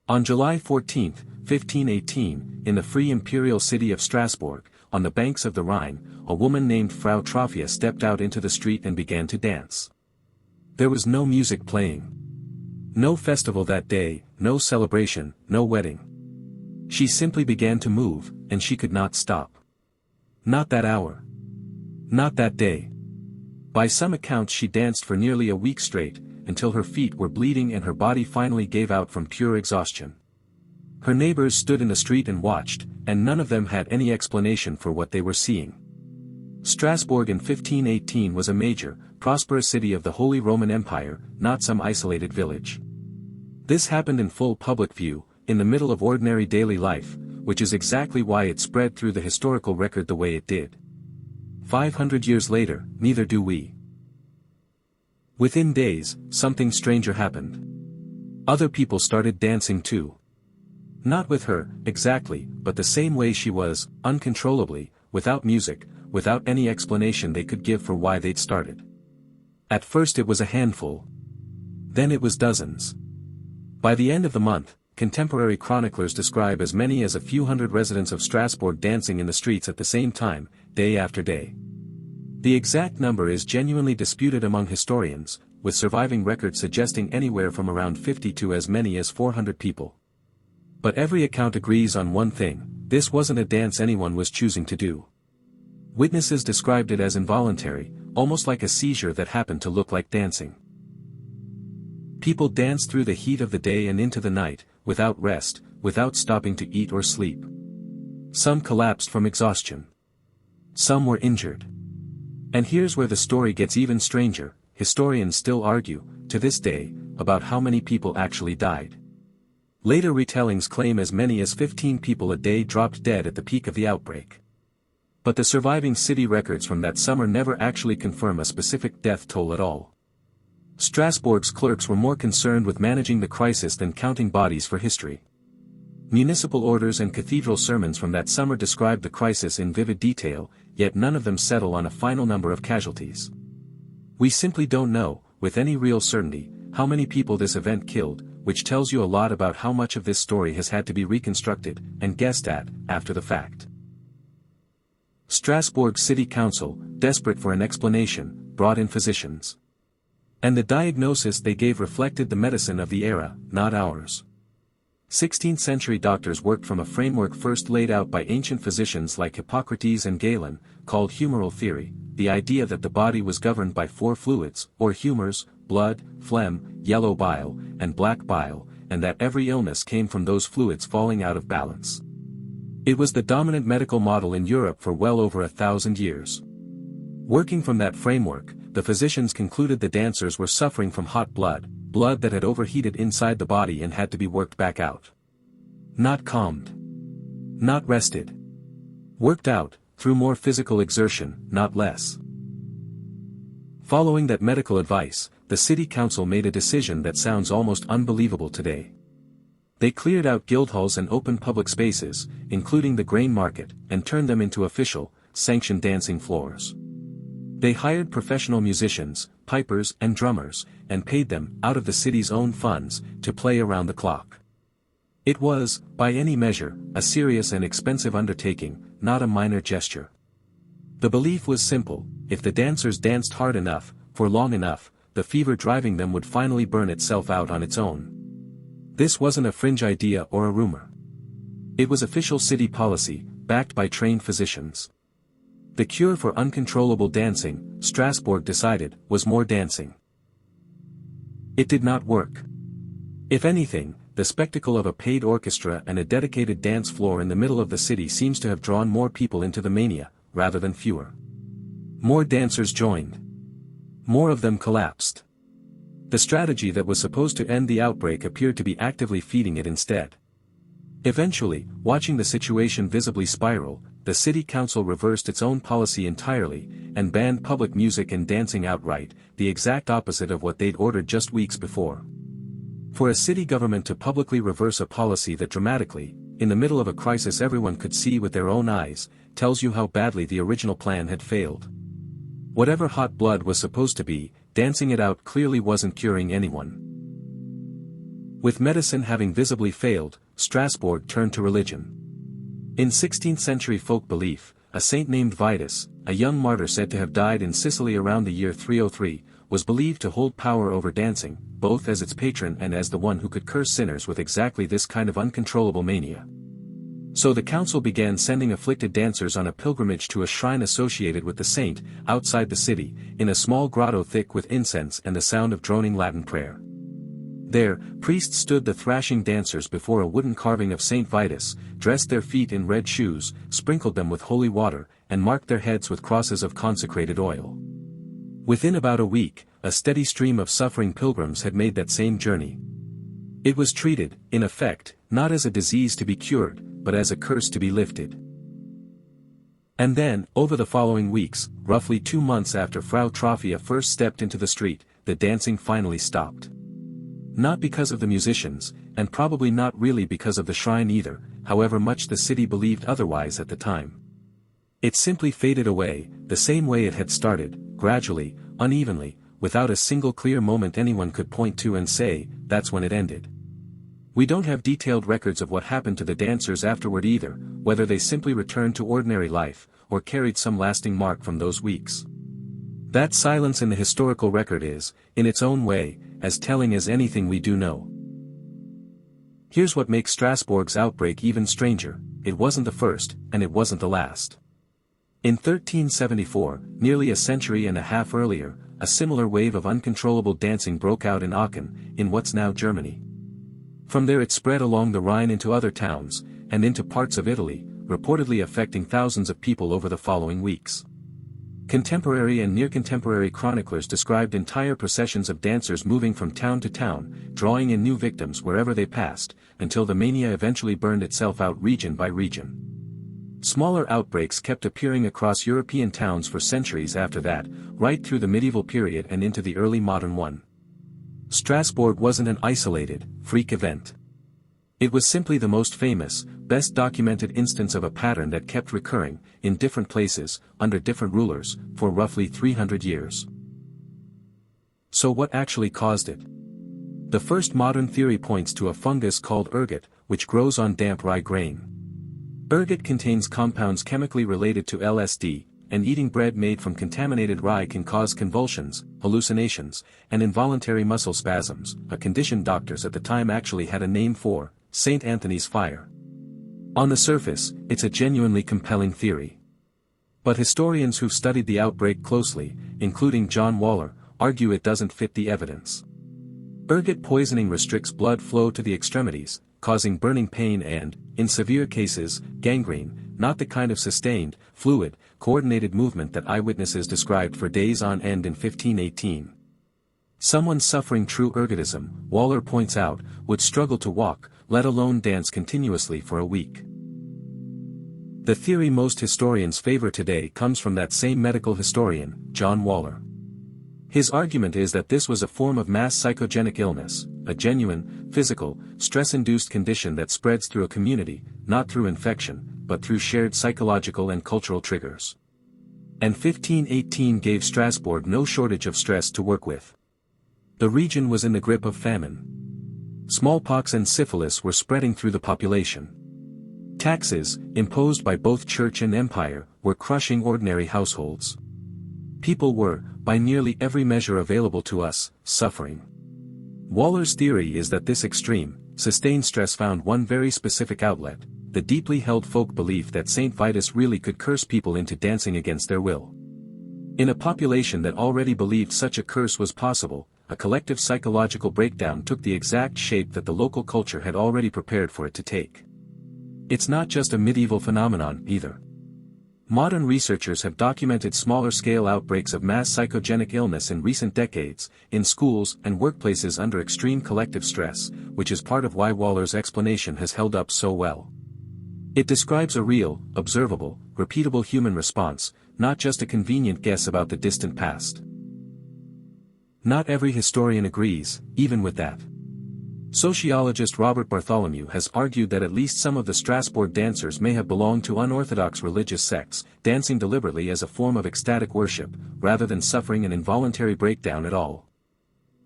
On July 14, 1518, in the free imperial city of Strasbourg, on the banks of the Rhine, a woman named Frau Trophia stepped out into the street and began to dance. There was no music playing. No festival that day, no celebration, no wedding. She simply began to move, and she could not stop. Not that hour. Not that day. By some accounts she danced for nearly a week straight, until her feet were bleeding and her body finally gave out from pure exhaustion. Her neighbors stood in the street and watched, and none of them had any explanation for what they were seeing. Strasbourg in 1518 was a major, prosperous city of the Holy Roman Empire, not some isolated village. This happened in full public view, in the middle of ordinary daily life, which is exactly why it spread through the historical record the way it did. 500 years later, neither do we. Within days, something stranger happened. Other people started dancing too. Not with her, exactly, but the same way she was, uncontrollably, without music, without any explanation they could give for why they'd started. At first it was a handful. Then it was dozens. By the end of the month, contemporary chroniclers describe as many as a few hundred residents of Strasbourg dancing in the streets at the same time, day after day. The exact number is genuinely disputed among historians, with surviving records suggesting anywhere from around 50 to as many as 400 people. But every account agrees on one thing: this wasn't a dance anyone was choosing to do. Witnesses described it as involuntary, almost like a seizure that happened to look like dancing. People danced through the heat of the day and into the night, without rest, without stopping to eat or sleep. Some collapsed from exhaustion. Some were injured. And here's where the story gets even stranger: historians still argue, to this day, about how many people actually died. Later retellings claim as many as 15 people a day dropped dead at the peak of the outbreak. But the surviving city records from that summer never actually confirm a specific death toll at all. Strasbourg's clerks were more concerned with managing the crisis than counting bodies for history. Municipal orders and cathedral sermons from that summer describe the crisis in vivid detail, yet none of them settle on a final number of casualties. We simply don't know, with any real certainty, how many people this event killed, which tells you a lot about how much of this story has had to be reconstructed and guessed at, after the fact. Strasbourg City Council, desperate for an explanation, brought in physicians. And the diagnosis they gave reflected the medicine of the era, not ours. 16th-century doctors worked from a framework first laid out by ancient physicians like Hippocrates and Galen, called humoral theory, the idea that the body was governed by four fluids, or humors: blood, phlegm, yellow bile, and black bile, and that every illness came from those fluids falling out of balance. It was the dominant medical model in Europe for well over 1,000 years. Working from that framework, the physicians concluded the dancers were suffering from hot blood, blood that had overheated inside the body and had to be worked back out. Not calmed. Not rested. Worked out, through more physical exertion, not less. Following that medical advice, the city council made a decision that sounds almost unbelievable today. They cleared out guildhalls and open public spaces, including the grain market, and turned them into official, sanctioned dancing floors. They hired professional musicians, pipers and drummers, and paid them, out of the city's own funds, to play around the clock. It was, by any measure, a serious and expensive undertaking, not a minor gesture. The belief was simple: if the dancers danced hard enough, for long enough, the fever driving them would finally burn itself out on its own. This wasn't a fringe idea or a rumor. It was official city policy, backed by trained physicians. The cure for uncontrollable dancing, Strasbourg decided, was more dancing. It did not work. If anything, the spectacle of a paid orchestra and a dedicated dance floor in the middle of the city seems to have drawn more people into the mania, rather than fewer. More dancers joined. More of them collapsed. The strategy that was supposed to end the outbreak appeared to be actively feeding it instead. Eventually, watching the situation visibly spiral, the city council reversed its own policy entirely, and banned public music and dancing outright, the exact opposite of what they'd ordered just weeks before. For a city government to publicly reverse a policy that dramatically, in the middle of a crisis everyone could see with their own eyes, tells you how badly the original plan had failed. Whatever hot blood was supposed to be, dancing it out clearly wasn't curing anyone. With medicine having visibly failed, Strasbourg turned to religion. In 16th-century folk belief, a saint named Vitus, a young martyr said to have died in Sicily around the year 303, was believed to hold power over dancing, both as its patron and as the one who could curse sinners with exactly this kind of uncontrollable mania. So the council began sending afflicted dancers on a pilgrimage to a shrine associated with the saint, outside the city, in a small grotto thick with incense and the sound of droning Latin prayer. There, priests stood the thrashing dancers before a wooden carving of Saint Vitus, dressed their feet in red shoes, sprinkled them with holy water, and marked their heads with crosses of consecrated oil. Within about a week, a steady stream of suffering pilgrims had made that same journey. It was treated, in effect, not as a disease to be cured, but as a curse to be lifted. And then, over the following weeks, roughly 2 months after Frau Trophia first stepped into the street, the dancing finally stopped. Not because of the musicians, and probably not really because of the shrine either, however much the city believed otherwise at the time. It simply faded away, the same way it had started, gradually, unevenly, without a single clear moment anyone could point to and say, that's when it ended. We don't have detailed records of what happened to the dancers afterward either, whether they simply returned to ordinary life, or carried some lasting mark from those weeks. That silence in the historical record is, in its own way, as telling as anything we do know. Here's what makes Strasbourg's outbreak even stranger: it wasn't the first, and it wasn't the last. In 1374, nearly a century and a half earlier, a similar wave of uncontrollable dancing broke out in Aachen, in what's now Germany. From there it spread along the Rhine into other towns, and into parts of Italy, reportedly affecting thousands of people over the following weeks. Contemporary and near-contemporary chroniclers described entire processions of dancers moving from town to town, drawing in new victims wherever they passed, until the mania eventually burned itself out region by region. Smaller outbreaks kept appearing across European towns for centuries after that, right through the medieval period and into the early modern one. Strasbourg wasn't an isolated, freak event. It was simply the most famous, best documented instance of a pattern that kept recurring, in different places, under different rulers, for roughly 300 years. So what actually caused it? The first modern theory points to a fungus called ergot, which grows on damp rye grain. Ergot contains compounds chemically related to LSD, and eating bread made from contaminated rye can cause convulsions, hallucinations, and involuntary muscle spasms, a condition doctors at the time actually had a name for: St. Anthony's fire. On the surface, it's a genuinely compelling theory. But historians who've studied the outbreak closely, including John Waller, argue it doesn't fit the evidence. Ergot poisoning restricts blood flow to the extremities, causing burning pain and, in severe cases, gangrene, not the kind of sustained, fluid, coordinated movement that eyewitnesses described for days on end in 1518. Someone suffering true ergotism, Waller points out, would struggle to walk, let alone dance continuously for a week. The theory most historians favor today comes from that same medical historian, John Waller. His argument is that this was a form of mass psychogenic illness, a genuine, physical, stress-induced condition that spreads through a community, not through infection, but through shared psychological and cultural triggers. And 1518 gave Strasbourg no shortage of stress to work with. The region was in the grip of famine. Smallpox and syphilis were spreading through the population. Taxes, imposed by both church and empire, were crushing ordinary households. People were, by nearly every measure available to us, suffering. Waller's theory is that this extreme, sustained stress found one very specific outlet: the deeply held folk belief that Saint Vitus really could curse people into dancing against their will. In a population that already believed such a curse was possible, a collective psychological breakdown took the exact shape that the local culture had already prepared for it to take. It's not just a medieval phenomenon, either. Modern researchers have documented smaller-scale outbreaks of mass psychogenic illness in recent decades, in schools and workplaces under extreme collective stress, which is part of why Waller's explanation has held up so well. It describes a real, observable, repeatable human response, not just a convenient guess about the distant past. Not every historian agrees, even with that. Sociologist Robert Bartholomew has argued that at least some of the Strasbourg dancers may have belonged to unorthodox religious sects, dancing deliberately as a form of ecstatic worship, rather than suffering an involuntary breakdown at all.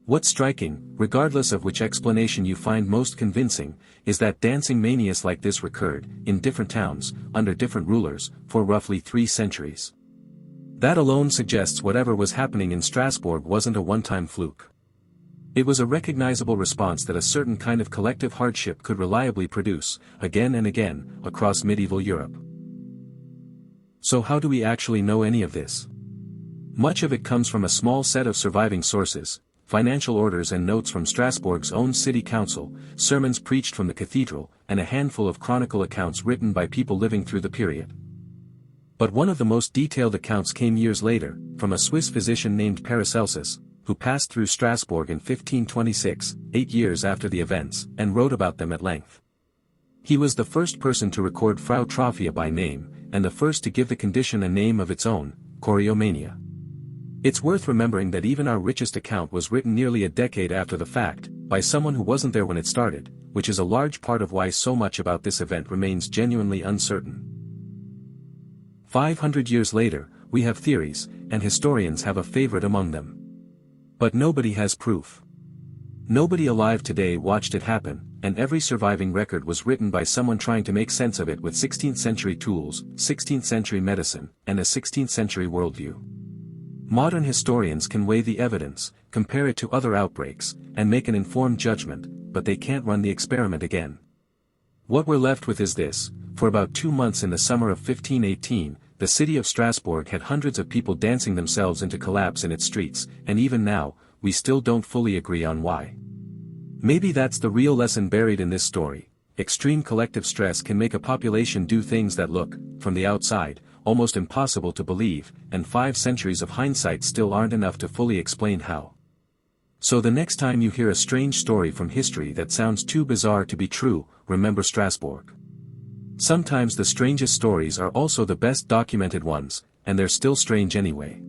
What's striking, regardless of which explanation you find most convincing, is that dancing manias like this recurred, in different towns, under different rulers, for roughly 3 centuries. That alone suggests whatever was happening in Strasbourg wasn't a one-time fluke. It was a recognizable response that a certain kind of collective hardship could reliably produce, again and again, across medieval Europe. So how do we actually know any of this? Much of it comes from a small set of surviving sources: financial orders and notes from Strasbourg's own city council, sermons preached from the cathedral, and a handful of chronicle accounts written by people living through the period. But one of the most detailed accounts came years later, from a Swiss physician named Paracelsus, who passed through Strasbourg in 1526, 8 years after the events, and wrote about them at length. He was the first person to record Frau Trophia by name, and the first to give the condition a name of its own, choriomania. It's worth remembering that even our richest account was written nearly a decade after the fact, by someone who wasn't there when it started, which is a large part of why so much about this event remains genuinely uncertain. 500 years later, we have theories, and historians have a favorite among them. But nobody has proof. Nobody alive today watched it happen, and every surviving record was written by someone trying to make sense of it with 16th century tools, 16th century medicine, and a 16th century worldview. Modern historians can weigh the evidence, compare it to other outbreaks, and make an informed judgment, but they can't run the experiment again. What we're left with is this: for about 2 months in the summer of 1518, the city of Strasbourg had hundreds of people dancing themselves into collapse in its streets, and even now, we still don't fully agree on why. Maybe that's the real lesson buried in this story. Extreme collective stress can make a population do things that look, from the outside, almost impossible to believe, and 5 centuries of hindsight still aren't enough to fully explain how. So the next time you hear a strange story from history that sounds too bizarre to be true, remember Strasbourg. Sometimes the strangest stories are also the best documented ones, and they're still strange anyway.